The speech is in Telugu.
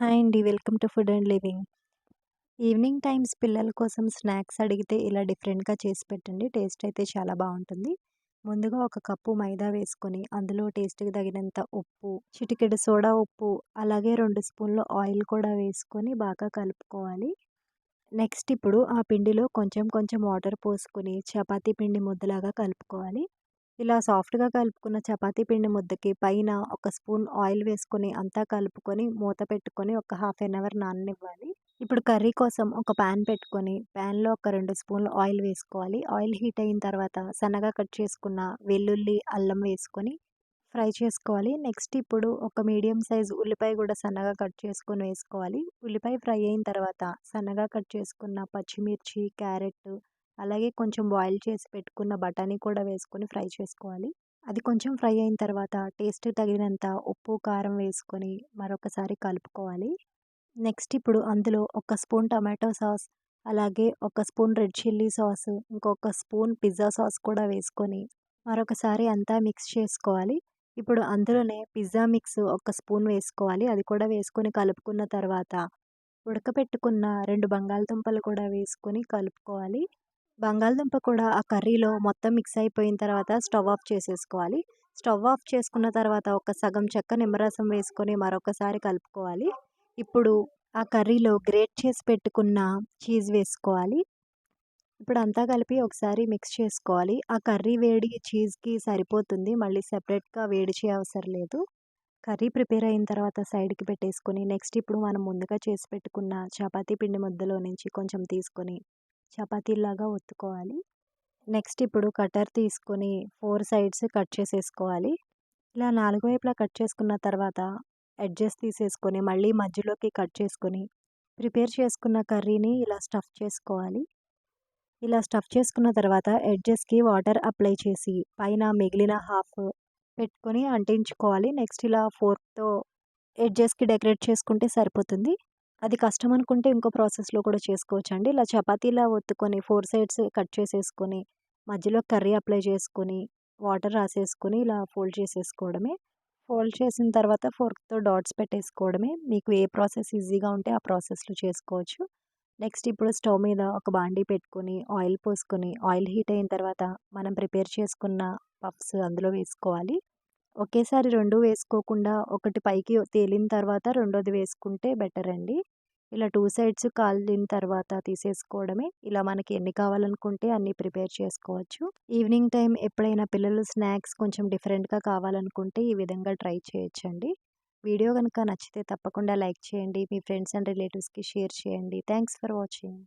హాయ్ అండి. Welcome to food and living. Evening times పిల్లల కోసం స్నాక్స్ అడిగితే ఇలా డిఫరెంట్‌గా చేసి పెట్టండి. టేస్ట్ అయితే చాలా బావుంటుంది. ముందుగా ఒక కప్పు మైదా వేసుకొని, అందులో టేస్ట్‌కి తగినంత ఉప్పు, చిటికెడు సోడా ఉప్పు, అలాగే 2 స్పూన్లు ఆయిల్ కూడా వేసుకొని బాగా కలుపుకోవాలి. నెక్స్ట్ ఇప్పుడు ఆ పిండిలో కొంచెం కొంచెం వాటర్ పోసుకొని చపాతీ పిండి ముద్దలాగా కలుపుకోవాలి. ఇలా సాఫ్ట్‌గా కలుపుకున్న చపాతీ పిండి ముద్దకి పైన ఒక స్పూన్ ఆయిల్ వేసుకొని అంతా కలుపుకొని మూత పెట్టుకొని ఒక హాఫ్ ఎన్ అవర్ నాననివ్వాలి. ఇప్పుడు కర్రీ కోసం ఒక పాన్ పెట్టుకొని పాన్‌లో ఒక 2 స్పూన్లు ఆయిల్ వేసుకోవాలి. ఆయిల్ హీట్ అయిన తర్వాత సన్నగా కట్ చేసుకున్న వెల్లుల్లి, అల్లం వేసుకొని ఫ్రై చేసుకోవాలి. నెక్స్ట్ ఇప్పుడు ఒక మీడియం సైజ్ ఉల్లిపాయ కూడా సన్నగా కట్ చేసుకొని వేసుకోవాలి. ఉల్లిపాయ ఫ్రై అయిన తర్వాత సన్నగా కట్ చేసుకున్న పచ్చిమిర్చి, క్యారెట్ అలాగే కొంచెం బాయిల్ చేసి పెట్టుకున్న బఠానీ కూడా వేసుకొని ఫ్రై చేసుకోవాలి. అది కొంచెం ఫ్రై అయిన తర్వాత టేస్ట్‌కి తగినంత ఉప్పు, కారం వేసుకొని మరొకసారి కలుపుకోవాలి. నెక్స్ట్ ఇప్పుడు అందులో ఒక స్పూన్ టమాటో సాస్, అలాగే ఒక స్పూన్ రెడ్ చిల్లీ సాస్, ఇంకొక స్పూన్ పిజ్జా సాస్ కూడా వేసుకొని మరొకసారి అంతా మిక్స్ చేసుకోవాలి. ఇప్పుడు అందులోనే పిజ్జా మిక్స్ ఒక స్పూన్ వేసుకోవాలి. అది కూడా వేసుకొని కలుపుకున్న తర్వాత ఉడకపెట్టుకున్న 2 బంగాళదుంపలు కూడా వేసుకొని కలుపుకోవాలి. బంగాళదుంప కూడా ఆ కర్రీలో మొత్తం మిక్స్ అయిపోయిన తర్వాత స్టవ్ ఆఫ్ చేసేసుకోవాలి. స్టవ్ ఆఫ్ చేసుకున్న తర్వాత ఒక సగం చెక్క నిమ్మరసం వేసుకొని మరొకసారి కలుపుకోవాలి. ఇప్పుడు ఆ కర్రీలో గ్రేట్ చేసి పెట్టుకున్న చీజ్ వేసుకోవాలి. ఇప్పుడు అంతా కలిపి ఒకసారి మిక్స్ చేసుకోవాలి. ఆ కర్రీ వేడి చీజ్‌కి సరిపోతుంది. మళ్ళీ సెపరేట్‌గా వేడి చేయవసరం లేదు. కర్రీ ప్రిపేర్ అయిన తర్వాత సైడ్‌కి పెట్టేసుకొని నెక్స్ట్ ఇప్పుడు మనం ముందుగా చేసి పెట్టుకున్న చపాతీ పిండి ముద్దలో నుంచి కొంచెం తీసుకొని చపాతీలాగా ఒత్తుకోవాలి. నెక్స్ట్ ఇప్పుడు కటర్ తీసుకొని 4 సైడ్స్ కట్ చేసేసుకోవాలి. ఇలా 4 వైపులా కట్ చేసుకున్న తర్వాత ఎడ్జెస్ తీసేసుకొని మళ్ళీ మధ్యలోకి కట్ చేసుకొని ప్రిపేర్ చేసుకున్న కర్రీని ఇలా స్టఫ్ చేసుకోవాలి. ఇలా స్టఫ్ చేసుకున్న తర్వాత ఎడ్జెస్‌కి వాటర్ అప్లై చేసి పైన మిగిలిన హాఫ్ పెట్టుకొని అంటించుకోవాలి. నెక్స్ట్ ఇలా ఫోర్క్‌తో ఎడ్జెస్‌కి డెకరేట్ చేసుకుంటే సరిపోతుంది. అది కష్టం అనుకుంటే ఇంకో ప్రాసెస్‌లో కూడా చేసుకోవచ్చండి. ఇలా చపాతీలా ఒత్తుకొని 4 సైడ్స్ కట్ చేసేసుకొని, మధ్యలో కర్రీ అప్లై చేసుకొని, వాటర్ రాసేసుకొని ఇలా ఫోల్డ్ చేసేసుకోవడమే. ఫోల్డ్ చేసిన తర్వాత ఫోర్క్‌తో డాట్స్ పెట్టేసుకోవడమే. మీకు ఏ ప్రాసెస్ ఈజీగా ఉంటే ఆ ప్రాసెస్‌లో చేసుకోవచ్చు. నెక్స్ట్ ఇప్పుడు స్టవ్ మీద ఒక బాండీ పెట్టుకొని, ఆయిల్ పోసుకొని, ఆయిల్ హీట్ అయిన తర్వాత మనం ప్రిపేర్ చేసుకున్న పఫ్స్ అందులో వేసుకోవాలి. ఒకేసారి 2 వేసుకోకుండా ఒకటి పైకి తేలిన తర్వాత రెండోది వేసుకుంటే బెటర్ అండి. ఇలా 2 సైడ్స్ కాలిన తర్వాత తీసేసుకోవడమే. ఇలా మనకి ఎన్ని కావాలనుకుంటే అన్ని ప్రిపేర్ చేసుకోవచ్చు. ఈవినింగ్ టైం ఎప్పుడైనా పిల్లలు స్నాక్స్ కొంచెం డిఫరెంట్‌గా కావాలనుకుంటే ఈ విధంగా ట్రై చేయొచ్చండి. వీడియో గనుక నచ్చితే తప్పకుండా లైక్ చేయండి. మీ ఫ్రెండ్స్ అండ్ రిలేటివ్స్‌కి షేర్ చేయండి. Thanks for watching.